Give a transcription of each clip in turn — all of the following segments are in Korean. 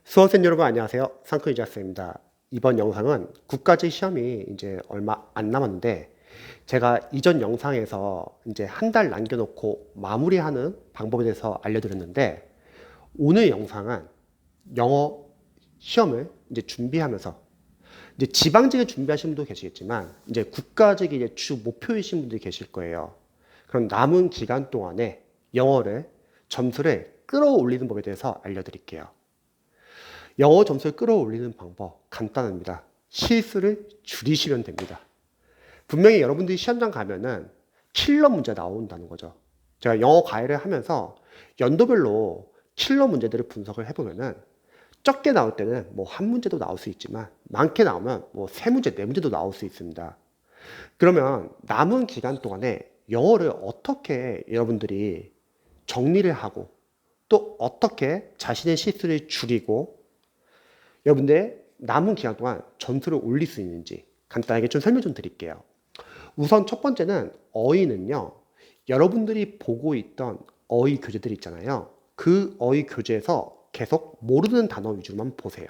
수험생 여러분 안녕하세요. 상크 이자스입니다. 이번 영상은 국가직 시험이 이제 얼마 안 남았는데 제가 이전 영상에서 이제 한 달 남겨놓고 마무리하는 방법에 대해서 알려드렸는데 오늘 영상은 영어 시험을 이제 준비하면서 이제 지방직을 준비하시는 분도 계시겠지만 이제 국가직이 이제 주 목표이신 분들이 계실 거예요. 그럼 남은 기간 동안에 영어를 점수를 끌어올리는 법에 대해서 알려드릴게요. 영어 점수를 끌어올리는 방법 간단합니다. 실수를 줄이시면 됩니다. 분명히 여러분들이 시험장 가면은 킬러 문제 나온다는 거죠. 제가 영어 과외를 하면서 연도별로 킬러 문제들을 분석을 해보면은 적게 나올 때는 뭐 한 문제도 나올 수 있지만 많게 나오면 뭐 세 문제, 네 문제도 나올 수 있습니다. 그러면 남은 기간 동안에 영어를 어떻게 여러분들이 정리를 하고 또 어떻게 자신의 실수를 줄이고 여러분들 남은 기간 동안 점수를 올릴 수 있는지 간단하게 좀 설명 좀 드릴게요. 우선 첫 번째는 어휘는요. 여러분들이 보고 있던 어휘 교재들 있잖아요. 그 어휘 교재에서 계속 모르는 단어 위주로만 보세요.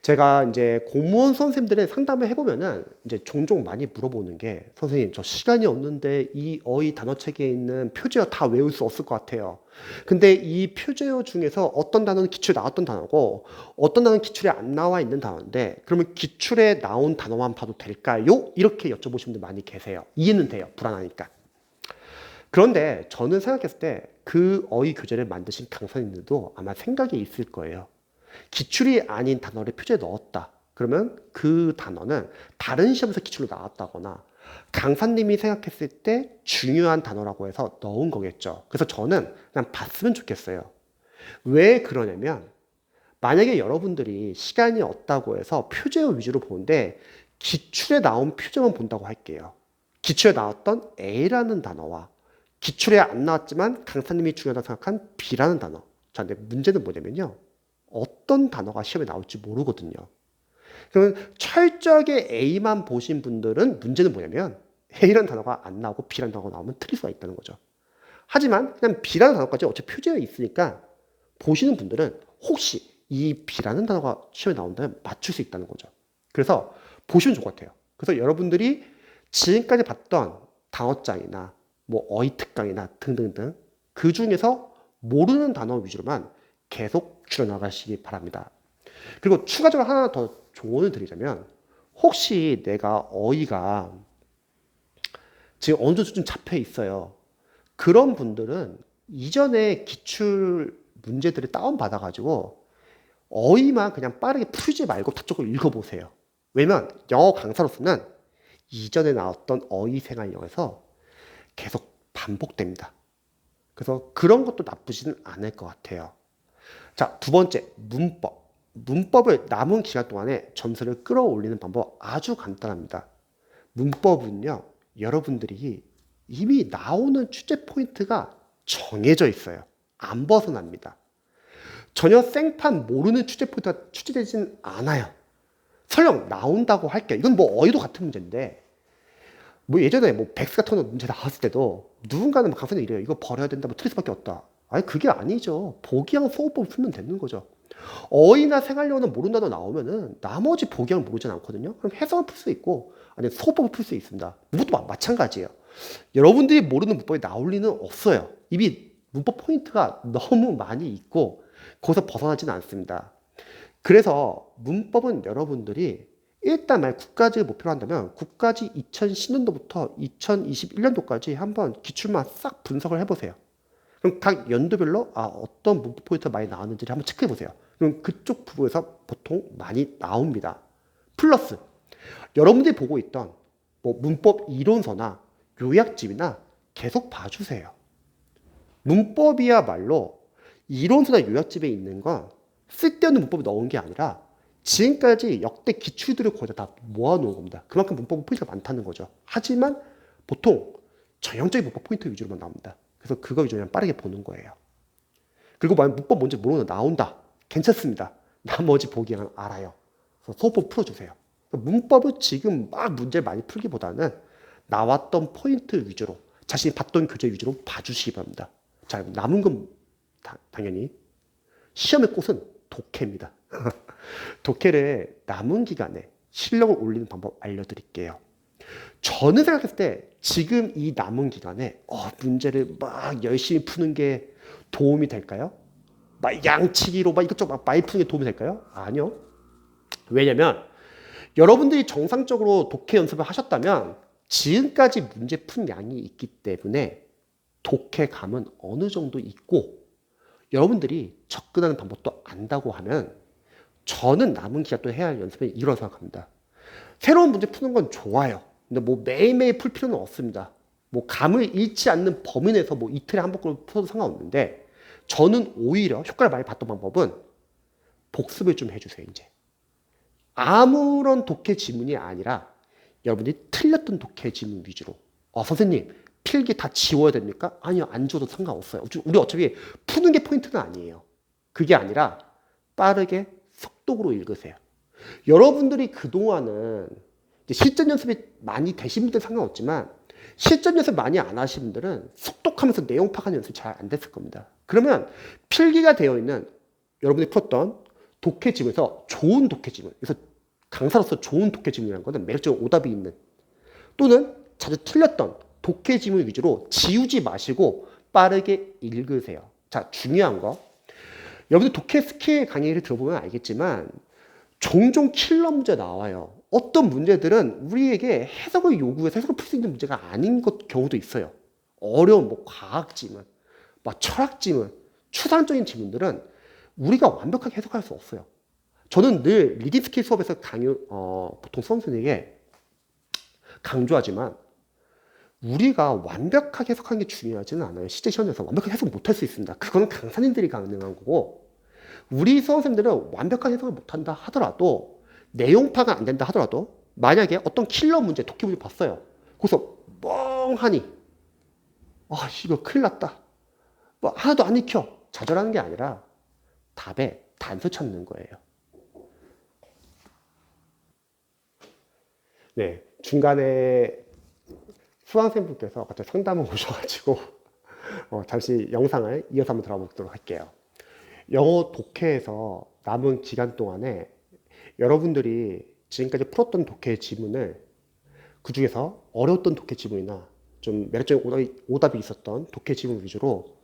제가 이제 공무원 선생님들의 상담을 해보면은 이제 종종 많이 물어보는 게 선생님 저 시간이 없는데 이 어휘 단어책에 있는 표제어 다 외울 수 없을 것 같아요. 근데 이 표제어 중에서 어떤 단어는 기출에 나왔던 단어고 어떤 단어는 기출에 안 나와 있는 단어인데 그러면 기출에 나온 단어만 봐도 될까요? 이렇게 여쭤보시는 분들 많이 계세요. 이해는 돼요. 불안하니까. 그런데 저는 생각했을 때 그 어휘 교재를 만드신 강사님들도 아마 생각이 있을 거예요. 기출이 아닌 단어를 표제에 넣었다. 그러면 그 단어는 다른 시험에서 기출로 나왔다거나 강사님이 생각했을 때 중요한 단어라고 해서 넣은 거겠죠. 그래서 저는 그냥 봤으면 좋겠어요. 왜 그러냐면 만약에 여러분들이 시간이 없다고 해서 표제어 위주로 보는데 기출에 나온 표제만 본다고 할게요. 기출에 나왔던 A라는 단어와 기출에 안 나왔지만 강사님이 중요하다고 생각한 B라는 단어. 자, 근데 문제는 뭐냐면요. 어떤 단어가 시험에 나올지 모르거든요. 그러면 철저하게 A만 보신 분들은 문제는 뭐냐면 A라는 단어가 안 나오고 B라는 단어가 나오면 틀릴 수가 있다는 거죠. 하지만 그냥 B라는 단어까지 어차피 표제가 있으니까 보시는 분들은 혹시 이 B라는 단어가 시험에 나온다면 맞출 수 있다는 거죠. 그래서 보시면 좋을 것 같아요. 그래서 여러분들이 지금까지 봤던 단어장이나 뭐 어휘 특강이나 등등등 그 중에서 모르는 단어 위주로만 계속 줄여나가시기 바랍니다. 그리고 추가적으로 하나 더 조언을 드리자면 혹시 내가 어휘가 지금 어느 정도 좀 잡혀 있어요. 그런 분들은 이전에 기출 문제들을 다운받아가지고 어휘만 그냥 빠르게 풀지 말고 다쪽을 읽어보세요. 왜냐면 영어 강사로서는 이전에 나왔던 어휘 생활 영어에서 계속 반복됩니다. 그래서 그런 것도 나쁘지는 않을 것 같아요. 자, 두 번째, 문법. 문법을 남은 기간 동안에 점수를 끌어올리는 방법 아주 간단합니다. 문법은요, 여러분들이 이미 나오는 출제 포인트가 정해져 있어요. 안 벗어납니다. 전혀 생판 모르는 출제 포인트가 출제되지는 않아요. 설령 나온다고 할게요. 이건 뭐 어휘도 같은 문제인데, 뭐 예전에 뭐 백스 같은 거 문제 나왔을 때도 누군가는 막 강사님 이래요. 이거 버려야 된다, 뭐 틀릴 수밖에 없다. 아니, 그게 아니죠. 보기랑 소호법 풀면 되는 거죠. 어휘나 생활용어는 모르는 단어 나오면은 나머지 보기랑 모르진 않거든요. 그럼 해석을 풀 수 있고, 아니, 소호법을 풀 수 있습니다. 이것도 마찬가지예요. 여러분들이 모르는 문법이 나올 리는 없어요. 이미 문법 포인트가 너무 많이 있고, 거기서 벗어나지는 않습니다. 그래서 문법은 여러분들이 일단 만약 국가직을 목표로 한다면 국가직 2010년도부터 2021년도까지 한번 기출만 싹 분석을 해보세요. 그럼 각 연도별로 어떤 문법 포인트가 많이 나왔는지를 한번 체크해보세요. 그럼 그쪽 부분에서 보통 많이 나옵니다. 플러스 여러분들이 보고 있던 뭐 문법 이론서나 요약집이나 계속 봐주세요. 문법이야말로 이론서나 요약집에 있는 건 쓸데없는 문법을 넣은 게 아니라 지금까지 역대 기출들을 거의 다 모아놓은 겁니다. 그만큼 문법 포인트가 많다는 거죠. 하지만 보통 전형적인 문법 포인트 위주로만 나옵니다. 그래서 그거 위주로 그냥 빠르게 보는 거예요. 그리고 만약 문법 뭔지 모르는 나온다. 괜찮습니다. 나머지 보기 그냥 알아요. 그래서 소법 풀어주세요. 문법을 지금 막 문제 많이 풀기보다는 나왔던 포인트 위주로 자신이 봤던 교재 위주로 봐주시기 바랍니다. 자, 남은 건 당연히 시험의 꽃은 독해입니다. 독해를 남은 기간에 실력을 올리는 방법 알려드릴게요. 저는 생각했을 때 지금 이 남은 기간에 문제를 막 열심히 푸는 게 도움이 될까요? 막 양치기로 막 이것저것 막 많이 푸는 게 도움이 될까요? 아니요. 왜냐면 여러분들이 정상적으로 독해 연습을 하셨다면 지금까지 문제 푼 양이 있기 때문에 독해감은 어느 정도 있고 여러분들이 접근하는 방법도 안다고 하면 저는 남은 기간 또 해야 할 연습은 이라고 생각합니다. 새로운 문제 푸는 건 좋아요. 근데 뭐 매일매일 풀 필요는 없습니다. 뭐 감을 잃지 않는 범위 내에서 뭐 이틀에 한 번꼴로 풀어도 상관없는데 저는 오히려 효과를 많이 봤던 방법은 복습을 좀 해주세요. 이제 아무런 독해 지문이 아니라 여러분들이 틀렸던 독해 지문 위주로 선생님 필기 다 지워야 됩니까? 아니요, 안 지워도 상관없어요. 우리 어차피 푸는 게 포인트는 아니에요. 그게 아니라 빠르게 속독으로 읽으세요. 여러분들이 그동안은 실전 연습이 많이 되신 분들은 상관없지만 실전 연습 많이 안 하신 분들은 속독하면서 내용 파악하는 연습이 잘 안 됐을 겁니다. 그러면 필기가 되어 있는 여러분이 풀었던 독해 지문에서 좋은 독해 지문, 그래서 강사로서 좋은 독해 지문이라는 것은 매력적인 오답이 있는 또는 자주 틀렸던 독해 지문 위주로 지우지 마시고 빠르게 읽으세요. 자, 중요한 거. 여러분들 독해 스킬 강의를 들어보면 알겠지만 종종 킬러 문제 나와요. 어떤 문제들은 우리에게 해석을 요구해서 해석을 풀 수 있는 문제가 아닌 것 경우도 있어요. 어려운 뭐 과학 지문, 막 철학 지문, 추상적인 지문들은 우리가 완벽하게 해석할 수 없어요. 저는 늘 리딩 스킬 수업에서 보통 수험생에게 강조하지만 우리가 완벽하게 해석하는 게 중요하지는 않아요. 실제 시험에서 완벽하게 해석 못할 수 있습니다. 그거는 강사님들이 가능한 거고 우리 수험생들은 완벽한 해석을 못한다 하더라도 내용 파악이 안 된다 하더라도 만약에 어떤 킬러 문제, 독해 문제 봤어요. 거기서 멍하니 이거 큰일 났다. 뭐 하나도 안 익혀. 좌절하는 게 아니라 답에 단서 찾는 거예요. 네, 중간에 수강생분께서 갑자기 상담을 오셔가지고 잠시 영상을 이어서 한번 들어보도록 할게요. 영어 독해에서 남은 기간 동안에 여러분들이 지금까지 풀었던 독해 지문을 그 중에서 어려웠던 독해 지문이나 좀 매력적인 오답이 있었던 독해 지문 위주로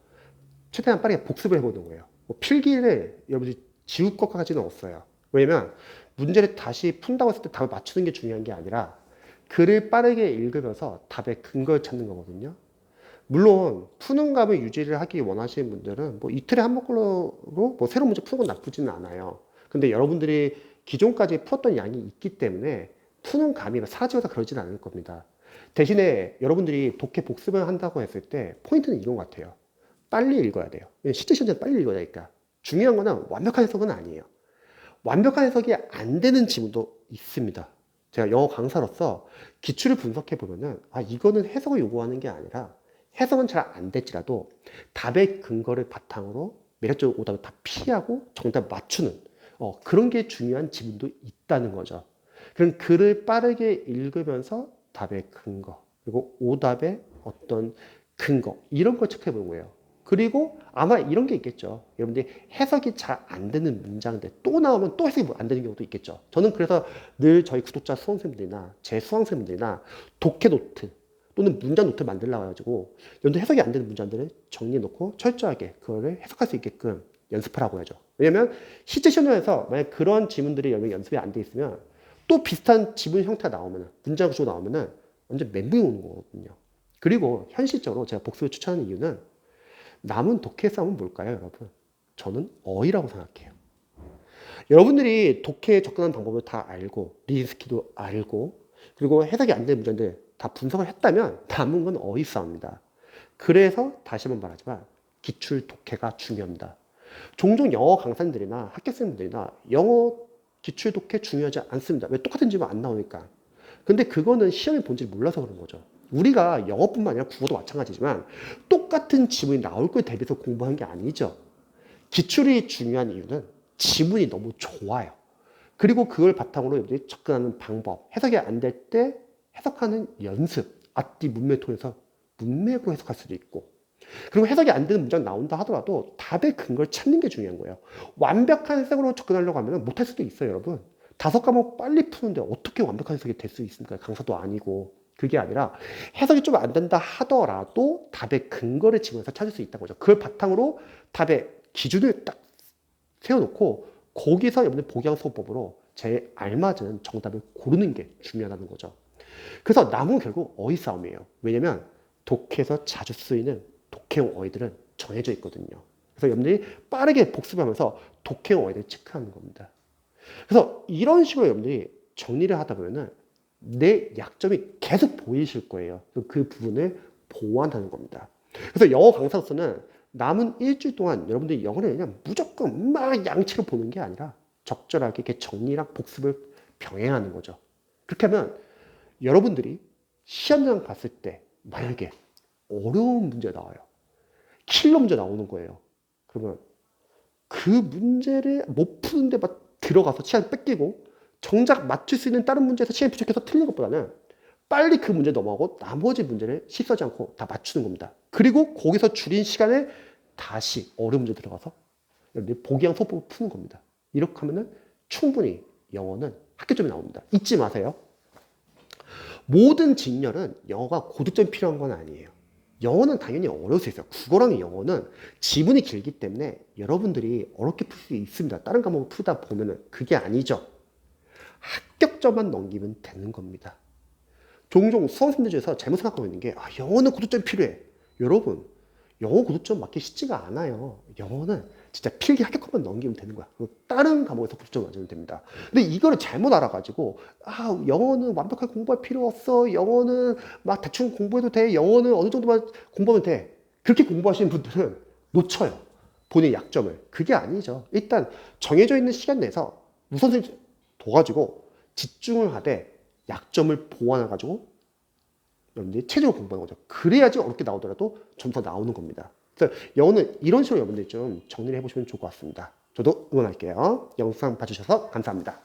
최대한 빠르게 복습을 해보는 거예요. 뭐 필기를 여러분들이 지울 것까지는 없어요. 왜냐면 문제를 다시 푼다고 했을 때 답을 맞추는 게 중요한 게 아니라 글을 빠르게 읽으면서 답의 근거를 찾는 거거든요. 물론 푸는 감을 유지를 하기 원하시는 분들은 뭐 이틀에 한 번꼴로 뭐 새로운 문제 푸는 건 나쁘지는 않아요. 근데 여러분들이 기존까지 풀었던 양이 있기 때문에 푸는 감이 사라지거나 그러지는 않을 겁니다. 대신에 여러분들이 독해 복습을 한다고 했을 때 포인트는 이런 것 같아요. 빨리 읽어야 돼요. 실제 시험에는 빨리 읽어야 되니까. 중요한 거는 완벽한 해석은 아니에요. 완벽한 해석이 안 되는 지문도 있습니다. 제가 영어 강사로서 기출을 분석해 보면은 이거는 해석을 요구하는 게 아니라 해석은 잘 안 됐지라도 답의 근거를 바탕으로 매력적인 오답을 다 피하고 정답 맞추는 그런 게 중요한 지문도 있다는 거죠. 그럼 글을 빠르게 읽으면서 답의 근거 그리고 오답의 어떤 근거 이런 걸 체크해 보는 거예요. 그리고 아마 이런 게 있겠죠. 여러분들이 해석이 잘 안 되는 문장인데 또 나오면 또 해석이 안 되는 경우도 있겠죠. 저는 그래서 늘 저희 구독자 수험생들이나 제 수강생들이나 독해 노트 또는 문장 노트를 만들라고 해가지고 여러분들 해석이 안 되는 문장들을 정리해 놓고 철저하게 그거를 해석할 수 있게끔 연습하라고 하죠. 왜냐면 실제 시험에서 만약 그런 지문들이 여러분 연습이 안 돼 있으면 또 비슷한 지문 형태가 나오면 문장 구조가 나오면은 완전 멘붕이 오는 거거든요. 그리고 현실적으로 제가 복습을 추천하는 이유는 남은 독해 싸움은 뭘까요, 여러분? 저는 어휘라고 생각해요. 여러분들이 독해에 접근하는 방법을 다 알고 리스키도 알고 그리고 해석이 안 되는 문제들 다 분석을 했다면 남은 건 어휘 싸움입니다. 그래서 다시 한번 말하지만 기출 독해가 중요합니다. 종종 영어 강사님들이나 학교생들이나 영어 기출 독해 중요하지 않습니다. 왜? 똑같은 질문 안 나오니까. 근데 그거는 시험의 본질을 몰라서 그런 거죠. 우리가 영어뿐만 아니라 국어도 마찬가지지만 똑같은 지문이 나올 거에 대비해서 공부한 게 아니죠. 기출이 중요한 이유는 지문이 너무 좋아요. 그리고 그걸 바탕으로 여러분들이 접근하는 방법, 해석이 안 될 때 해석하는 연습, 앞뒤 문맥 통해서 문맥으로 해석할 수도 있고 그리고 해석이 안 되는 문제가 나온다 하더라도 답의 근거를 찾는 게 중요한 거예요. 완벽한 해석으로 접근하려고 하면 못할 수도 있어요, 여러분. 5과목 빨리 푸는데 어떻게 완벽한 해석이 될 수 있습니까? 강사도 아니고. 그게 아니라 해석이 좀 안 된다 하더라도 답의 근거를 지면서 찾을 수 있다는 거죠. 그걸 바탕으로 답의 기준을 딱 세워놓고 거기서 여러분들 복양수업법으로 제일 알맞은 정답을 고르는 게 중요하다는 거죠. 그래서 남은 결국 어휘 싸움이에요. 왜냐면 독해에서 자주 쓰이는 독해용 어휘들은 정해져 있거든요. 그래서 여러분들이 빠르게 복습하면서 독해용 어휘들을 체크하는 겁니다. 그래서 이런 식으로 여러분들이 정리를 하다 보면은 내 약점이 계속 보이실 거예요. 그 부분을 보완하는 겁니다. 그래서 영어 강사로서는 남은 일주일 동안 여러분들이 영어를 그냥 무조건 막 양치로 보는 게 아니라 적절하게 이렇게 정리랑 복습을 병행하는 거죠. 그렇게 하면 여러분들이 시험장 갔을 때 만약에 어려운 문제 나와요. 킬러 문제 나오는 거예요. 그러면 그 문제를 못 푸는데 막 들어가서 시간 뺏기고 정작 맞출 수 있는 다른 문제에서 시간이 부족해서 틀린 것보다는 빨리 그 문제 넘어가고 나머지 문제를 실수하지 않고 다 맞추는 겁니다. 그리고 거기서 줄인 시간에 다시 어려운 문제 들어가서 여러분들이 복양 소법을 푸는 겁니다. 이렇게 하면은 충분히 영어는 합격점이 나옵니다. 잊지 마세요. 모든 직렬은 영어가 고득점이 필요한 건 아니에요. 영어는 당연히 어려울 수 있어요. 국어랑 영어는 지문이 길기 때문에 여러분들이 어렵게 풀 수 있습니다. 다른 과목을 풀다 보면은 그게 아니죠. 합격점만 넘기면 되는 겁니다. 종종 수험생들 중에서 잘못 생각하고 있는 게 영어는 고득점이 필요해. 여러분, 영어 고득점 맞기 쉽지가 않아요. 영어는 진짜 필기 합격점만 넘기면 되는 거야. 다른 과목에서 고득점 맞으면 됩니다. 근데 이거를 잘못 알아가지고 영어는 완벽하게 공부할 필요 없어. 영어는 막 대충 공부해도 돼. 영어는 어느 정도만 공부하면 돼. 그렇게 공부하시는 분들은 놓쳐요. 본인의 약점을. 그게 아니죠. 일단 정해져 있는 시간 내에서 우선순위 둬가지고 집중을 하되 약점을 보완해가지고 여러분들이 체적으로 공부하는 거죠. 그래야지 어렵게 나오더라도 점수가 나오는 겁니다. 그래서 영어는 이런 식으로 여러분들이 좀 정리를 해보시면 좋을 것 같습니다. 저도 응원할게요. 영상 봐주셔서 감사합니다.